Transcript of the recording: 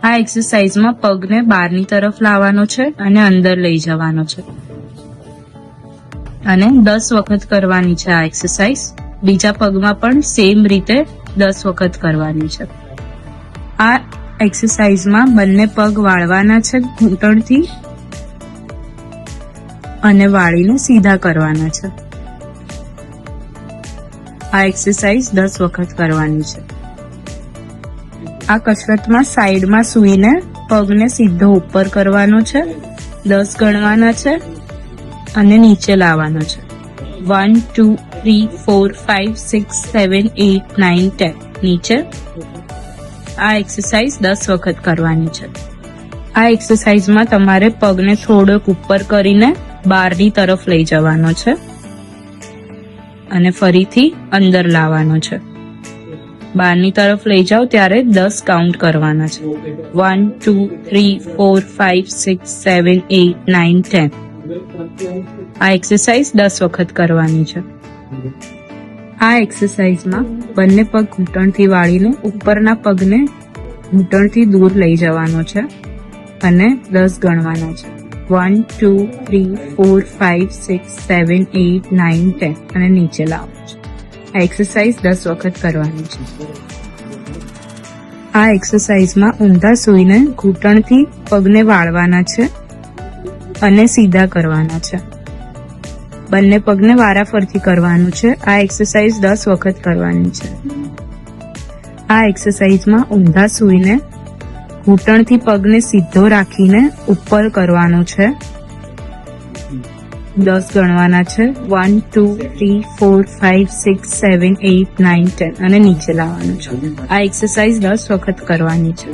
આ એક્સરસાઇઝમાં પગને બહારની તરફ લાવવાનો છે અને અંદર લઈ જવાનો છે અને 10 વખત કરવાની છે આ એક્સરસાઇઝ. બીજા પગમાં પણ સેમ રીતે 10 વખત કરવાની છે. આ એક્સરસાઇઝમાં બંને પગ વાળવાના છે ઘૂંટણથી અને વાળીને સીધા કરવાના છે. આ એક્સરસાઇઝ 10 વખત કરવાની છે. આ કસરતમાં સાઈડમાં સૂઈને પગને સીધો ઉપર કરવાનો છે, 10 ગણવાના છે અને નીચે લાવવાનો છે. 1 2 3 4 5 6 7 8 9 10 નીચે. આ એક્સરસાઇઝ 10 વખત કરવાની છે. આ એક્સરસાઇઝમાં તમારે પગને થોડોક ઉપર કરીને બહારની તરફ લઈ જવાનો છે અને ફરીથી અંદર લાવવાનો છે. બહારની તરફ લઈ જાઓ ત્યારે 10 કાઉન્ટ કરવાના છે. 1 2 3 4 5 6 7 8 9 10. આ એક્સરસાઇઝ 10 વખત કરવાની છે. આ એક્સરસાઇઝમાં બંને પગ ઘૂંટણથી વાળીને ઉપરના પગને ઘૂંટણથી દૂર લઈ જવાનો છે અને 10 ગણવાના છે. 1 2 3 4 5 6 7 8 9 10 અને નીચે લાવવાનું છે. આ એક્સરસાઇઝ 10 વખત કરવાની છે. આ એક્સરસાઇઝમાં ઊંધા સૂઈને ઘૂંટણથી પગને વાળવાના છે અને સીધા કરવાના છે. બંને પગને વારાફરતી કરવાનું છે. આ એક્સરસાઇઝ 10 વખત કરવાની છે. આ એક્સરસાઇઝમાં ઊંધા સૂઈને ઘૂંટણથી પગને સીધો રાખીને ઉપર કરવાનો છે. 10 ગણવાના છે. 1 2 3 4 5 6 7 8 9 10 અને નીચે લાવવાનું છે. આ એક્સરસાઇઝ 10 વખત કરવાની છે.